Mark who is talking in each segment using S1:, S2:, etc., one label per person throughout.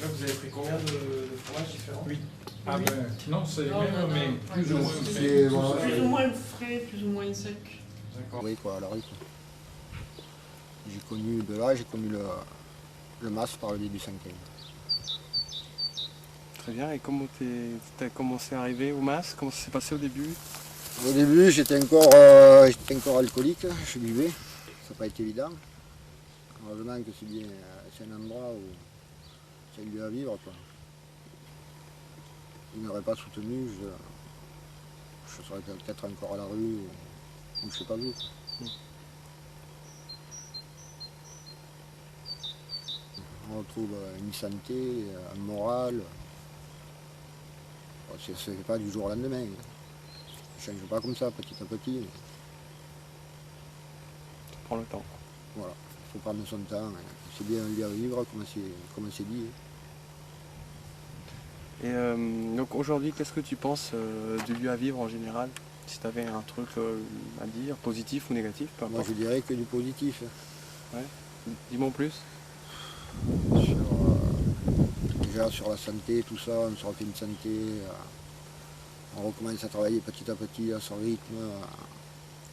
S1: Là, vous avez pris combien de fromages différents?
S2: Oui.
S3: Ah
S2: Oui.
S3: ben, non, c'est
S2: Non,
S3: même,
S2: non,
S3: mais
S2: non.
S3: plus ou moins
S4: C'est-
S3: frais.
S4: voilà.
S2: Plus ou moins frais, plus ou moins sec.
S1: D'accord.
S4: Oui, quoi, à la rue, quoi. J'ai connu de là, j'ai connu le MAS par le début 5e.
S1: Très bien. Et comment t'as commencé à arriver au MAS? Comment ça s'est passé au début?
S4: Au début, j'étais encore alcoolique, je buvais, ça n'a pas été évident. Heureusement que c'est un endroit où c'est un lieu à vivre, quoi. Il n'aurait pas soutenu, je serais peut-être encore à la rue, ou je sais pas où. On retrouve une santé, un moral. Bon, c'est pas du jour au lendemain. Ça ne change pas comme ça, petit à petit.
S1: Ça prend le temps.
S4: Voilà, il faut prendre son temps. C'est bien un lieu à vivre, comme c'est dit.
S1: Et donc aujourd'hui, qu'est-ce que tu penses du lieu à vivre en général? Si tu avais un truc à dire, positif ou négatif, peu
S4: Moi,
S1: importe.
S4: je dirais que du positif.
S1: Dis-moi en plus.
S4: Sur, déjà sur la santé, tout ça, on se refait une santé. On recommence à travailler petit à petit à son rythme.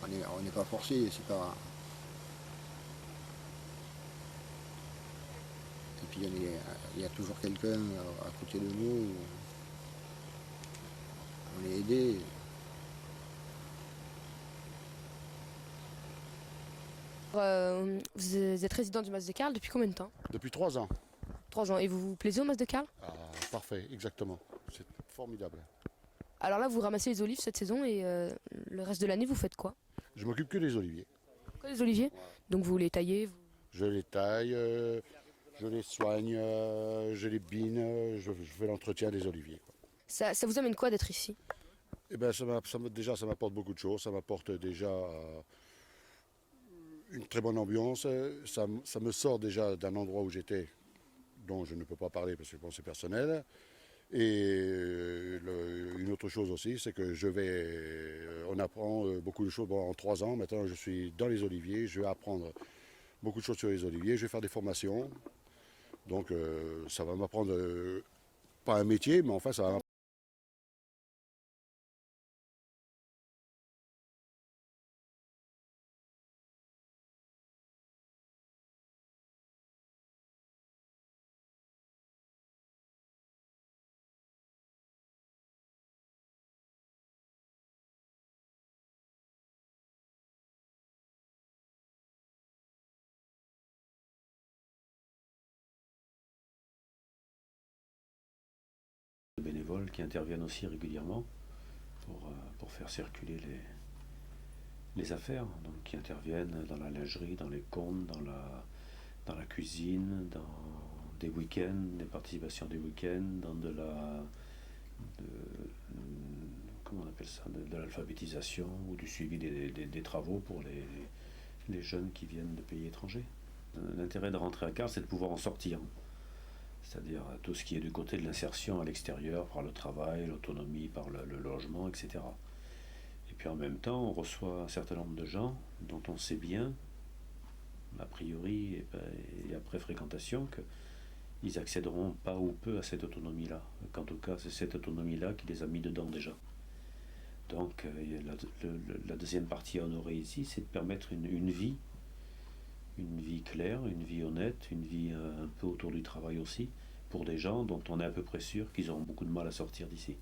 S4: On n'est pas forcé, c'est pas. Et puis il y a toujours quelqu'un à côté de nous. On est aidé.
S5: Vous êtes résident du Mas de Carles depuis combien de temps?
S6: Depuis 3 ans.
S5: 3 ans. Et vous vous plaisez au Mas de Carles?
S6: Ah, parfait, exactement. C'est formidable.
S5: Alors là, vous ramassez les olives cette saison et le reste de l'année, vous faites quoi?
S6: Je m'occupe que des oliviers.
S5: Quoi, les oliviers? Donc vous les taillez
S6: Je les taille, je les soigne, je les bine, je fais l'entretien des oliviers, quoi.
S5: Ça vous amène quoi d'être ici?
S6: Eh ben, déjà, ça m'apporte beaucoup de choses. Ça m'apporte déjà une très bonne ambiance. Ça me sort déjà d'un endroit où j'étais, dont je ne peux pas parler parce que bon, c'est personnel. Et une autre chose aussi, c'est que on apprend beaucoup de choses. Bon, en 3 ans, maintenant, je suis dans les oliviers. Je vais apprendre beaucoup de choses sur les oliviers. Je vais faire des formations. Donc, ça va m'apprendre, pas un métier, mais enfin, ça va m'apprendre.
S7: Bénévoles qui interviennent aussi régulièrement pour faire circuler les affaires, donc qui interviennent dans la lingerie, dans les comptes, dans la cuisine, dans des week-ends, des participations des week-ends, dans comment on appelle ça, de l'alphabétisation ou du suivi des travaux pour les jeunes qui viennent de pays étrangers. L'intérêt de rentrer à Carles, c'est de pouvoir en sortir. C'est-à-dire tout ce qui est du côté de l'insertion à l'extérieur, par le travail, l'autonomie, par le logement, etc. Et puis en même temps, on reçoit un certain nombre de gens dont on sait bien, a priori et après fréquentation, qu'ils accéderont pas ou peu à cette autonomie-là. Qu'en tout cas, c'est cette autonomie-là qui les a mis dedans déjà. Donc la deuxième partie à honorer ici, c'est de permettre une vie claire, une vie honnête, une vie un peu autour du travail aussi, pour des gens dont on est à peu près sûr qu'ils auront beaucoup de mal à sortir d'ici.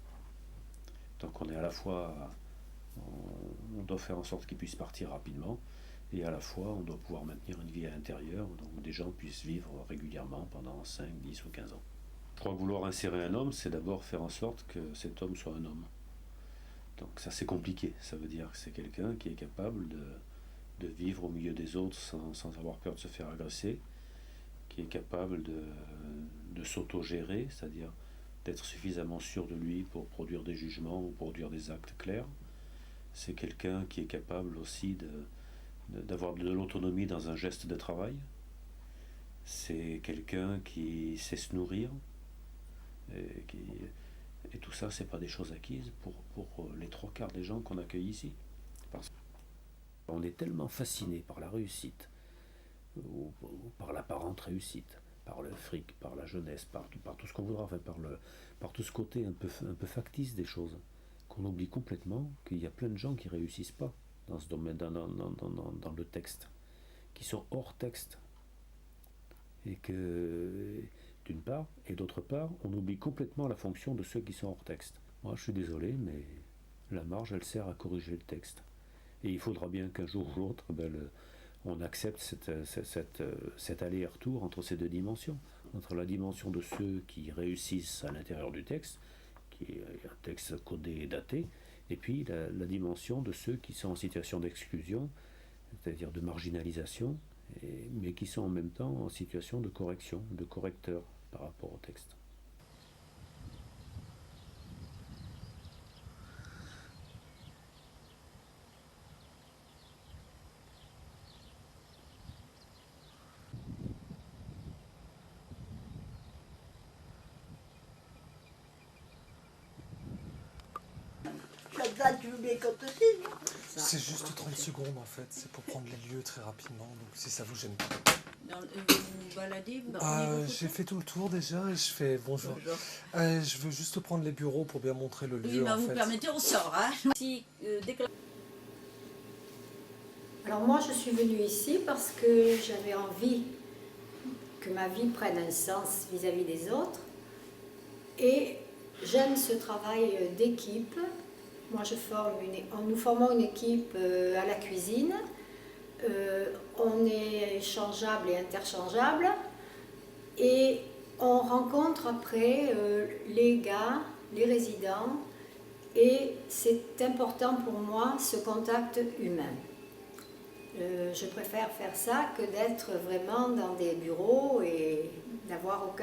S7: Donc on est à la fois, on doit faire en sorte qu'ils puissent partir rapidement, et à la fois on doit pouvoir maintenir une vie à l'intérieur, où des gens puissent vivre régulièrement pendant 5, 10 ou 15 ans. Je crois que vouloir insérer un homme, c'est d'abord faire en sorte que cet homme soit un homme. Donc ça c'est compliqué, ça veut dire que c'est quelqu'un qui est capable de vivre au milieu des autres sans avoir peur de se faire agresser, qui est capable de s'auto-gérer, c'est-à-dire d'être suffisamment sûr de lui pour produire des jugements ou produire des actes clairs. C'est quelqu'un qui est capable aussi d'avoir de l'autonomie dans un geste de travail. C'est quelqu'un qui sait se nourrir. Et tout ça, c'est pas des choses acquises pour les 3/4 des gens qu'on accueille ici. Parce qu'on est tellement fasciné par la réussite, ou par l'apparente réussite, par le fric, par la jeunesse, par tout ce qu'on voudra, enfin par tout ce côté un peu factice des choses, qu'on oublie complètement qu'il y a plein de gens qui ne réussissent pas dans ce domaine, dans le texte, qui sont hors texte. Et que, d'une part, et d'autre part, on oublie complètement la fonction de ceux qui sont hors texte. Moi, je suis désolé, mais la marge, elle sert à corriger le texte. Et il faudra bien qu'un jour ou l'autre, on accepte cet aller-retour entre ces deux dimensions, entre la dimension de ceux qui réussissent à l'intérieur du texte, qui est un texte codé et daté, et puis la dimension de ceux qui sont en situation d'exclusion, c'est-à-dire de marginalisation, mais qui sont en même temps en situation de correction, de correcteur par rapport au texte.
S3: Tu veux bien qu'on te signe?
S8: C'est juste 30 secondes en fait, c'est pour prendre les lieux très rapidement, donc si ça vous gêne pas.
S3: Vous vous baladez, vous prenez vos photos?
S8: J'ai fait tout le tour déjà et je fais bonjour. Je veux juste prendre les bureaux pour bien montrer le lieu.
S3: Oui, bah,
S8: en
S3: vous
S8: fait.
S3: permettez, on sort. Hein.
S9: Alors moi, je suis venue ici parce que j'avais envie que ma vie prenne un sens vis-à-vis des autres. Et j'aime ce travail d'équipe. Moi, nous formons une équipe à la cuisine. On est échangeable et interchangeable. Et on rencontre après les gars, les résidents. Et c'est important pour moi, ce contact humain. Je préfère faire ça que d'être vraiment dans des bureaux et d'avoir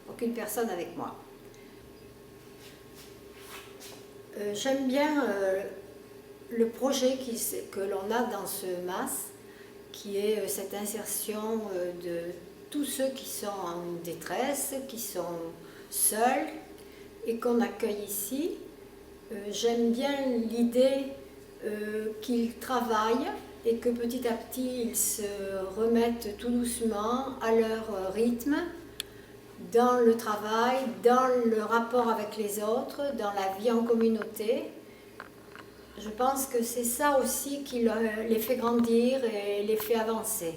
S9: aucune personne avec moi. J'aime bien le projet que l'on a dans ce MAS, qui est cette insertion de tous ceux qui sont en détresse, qui sont seuls et qu'on accueille ici. J'aime bien l'idée qu'ils travaillent et que petit à petit ils se remettent tout doucement à leur rythme, dans le travail, dans le rapport avec les autres, dans la vie en communauté. Je pense que c'est ça aussi qui les fait grandir et les fait avancer.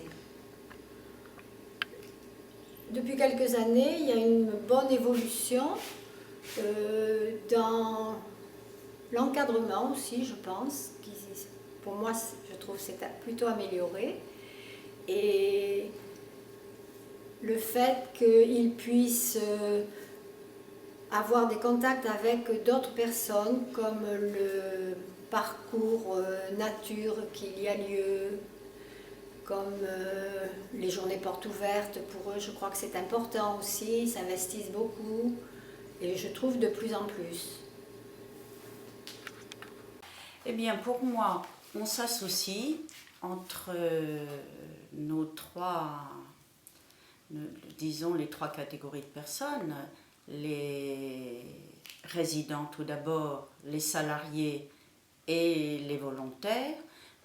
S9: Depuis quelques années, il y a une bonne évolution dans l'encadrement aussi, je pense. Pour moi, je trouve que c'est plutôt amélioré. Et le fait qu'ils puissent avoir des contacts avec d'autres personnes, comme le parcours nature qu'il y a lieu, comme les journées portes ouvertes, pour eux, je crois que c'est important aussi, ils s'investissent beaucoup, et je trouve de plus en plus.
S3: Eh bien, pour moi, on s'associe entre disons les trois catégories de personnes, les résidents tout d'abord, les salariés et les volontaires,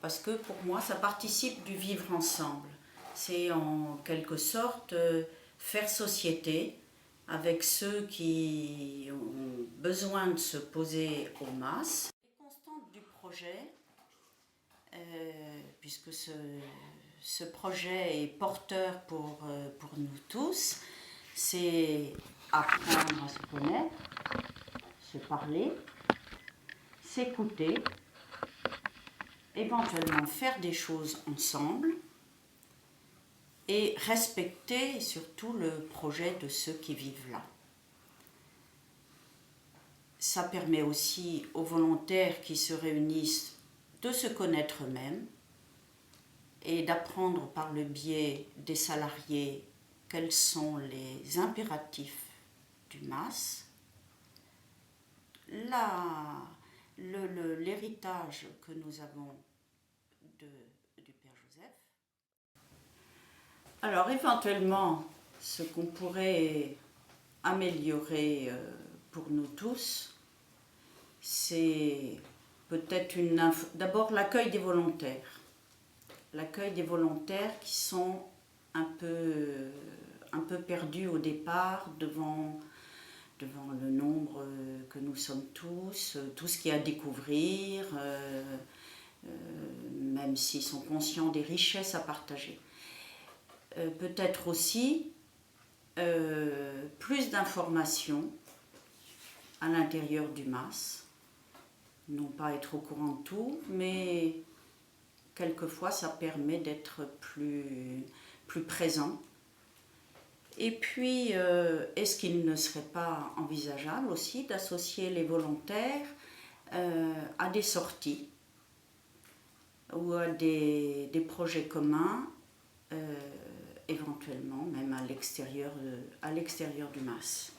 S3: parce que pour moi ça participe du vivre ensemble. C'est en quelque sorte faire société avec ceux qui ont besoin de se poser au MAS. Les constantes du projet, puisque ce projet est porteur pour nous tous, c'est apprendre à se connaître, se parler, s'écouter, éventuellement faire des choses ensemble et respecter surtout le projet de ceux qui vivent là. Ça permet aussi aux volontaires qui se réunissent de se connaître eux-mêmes et d'apprendre par le biais des salariés quels sont les impératifs du MAS, l'héritage que nous avons du Père Joseph. Alors éventuellement, ce qu'on pourrait améliorer pour nous tous, c'est peut-être d'abord l'accueil des volontaires. L'accueil des volontaires qui sont un peu un peu perdue au départ devant le nombre que nous sommes tous, tout ce qu'il y a à découvrir, même s'ils sont conscients des richesses à partager. Peut-être aussi plus d'informations à l'intérieur du MAS, non pas être au courant de tout, mais quelquefois ça permet d'être plus présent. Et puis, est-ce qu'il ne serait pas envisageable aussi d'associer les volontaires à des sorties ou à des projets communs, éventuellement même à l'extérieur du MAS.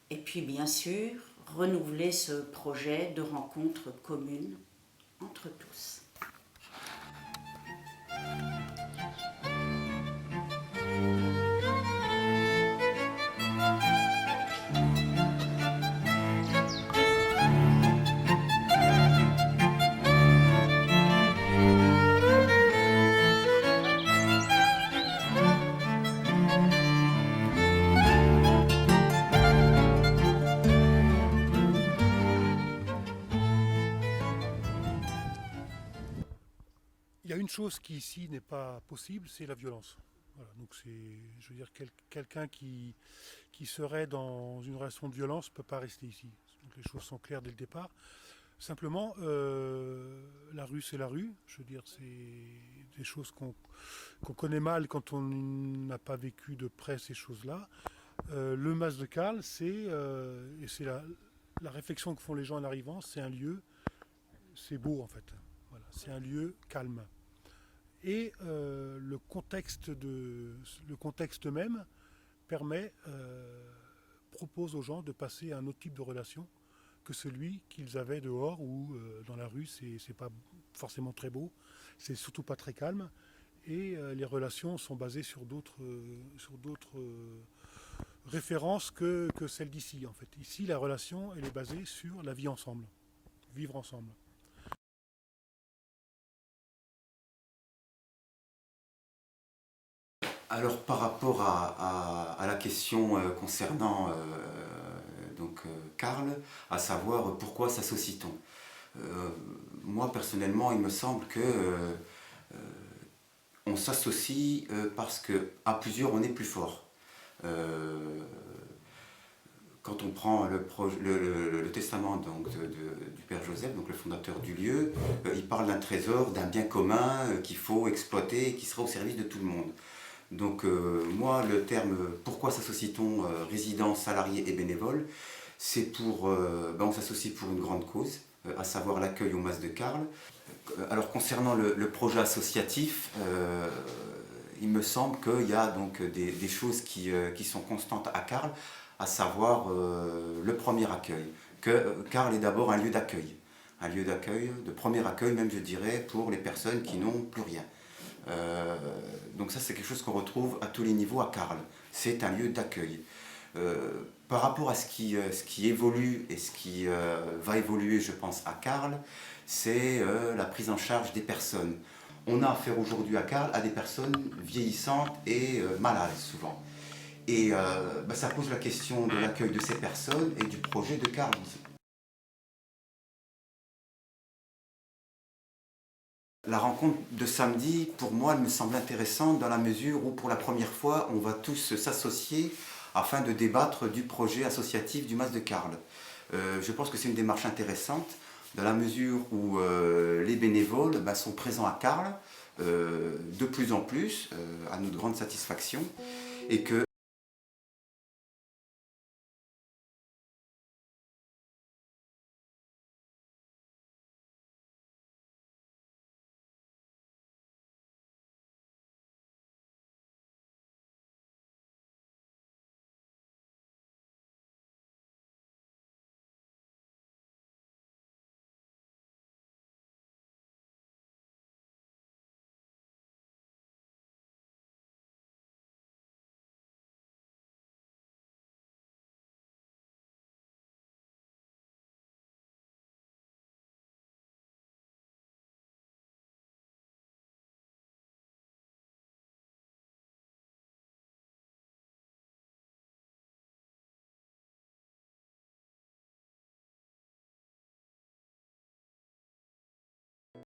S3: Et puis bien sûr, renouveler ce projet de rencontre commune entre tous.
S10: Il y a une chose qui ici n'est pas possible, c'est la violence. Voilà, donc je veux dire, quelqu'un qui serait dans une relation de violence ne peut pas rester ici. Donc les choses sont claires dès le départ. Simplement, la rue c'est la rue. Je veux dire, c'est des choses qu'on connaît mal quand on n'a pas vécu de près ces choses-là. Le Mas de Carles, et c'est la réflexion que font les gens en arrivant, c'est un lieu, c'est beau en fait. Voilà, c'est un lieu calme. Et le contexte même propose aux gens de passer à un autre type de relation que celui qu'ils avaient dehors ou dans la rue. C'est pas forcément très beau, c'est surtout pas très calme. Et les relations sont basées sur d'autres références que celles d'ici en fait. Ici, la relation elle est basée sur la vie ensemble, vivre ensemble.
S11: Alors par rapport à la question concernant Carles, à savoir pourquoi s'associe-t-on, moi personnellement il me semble que on s'associe parce qu'à plusieurs on est plus fort. Quand on prend le testament du Père Joseph, donc le fondateur du lieu, il parle d'un trésor, d'un bien commun qu'il faut exploiter et qui sera au service de tout le monde. Donc moi, le terme « Pourquoi s'associe-t-on résidents, salariés et bénévoles ?» c'est pour, on s'associe pour une grande cause, à savoir l'accueil au Mas de Carles. Alors concernant le projet associatif, il me semble qu'il y a donc des choses qui sont constantes à Carles, à savoir le premier accueil. Que Carles est d'abord un lieu d'accueil, de premier accueil même je dirais, pour les personnes qui n'ont plus rien. Donc ça c'est quelque chose qu'on retrouve à tous les niveaux à Carles, c'est un lieu d'accueil. Par rapport à ce qui évolue et ce qui va évoluer je pense à Carles, c'est la prise en charge des personnes. On a affaire aujourd'hui à Carles à des personnes vieillissantes et malades souvent. Et ça pose la question de l'accueil de ces personnes et du projet de Carles. La rencontre de samedi, pour moi, elle me semble intéressante dans la mesure où, pour la première fois, on va tous s'associer afin de débattre du projet associatif du Mas de Carles. Je pense que c'est une démarche intéressante dans la mesure où les bénévoles sont présents à Carles de plus en plus, à notre grande satisfaction, et que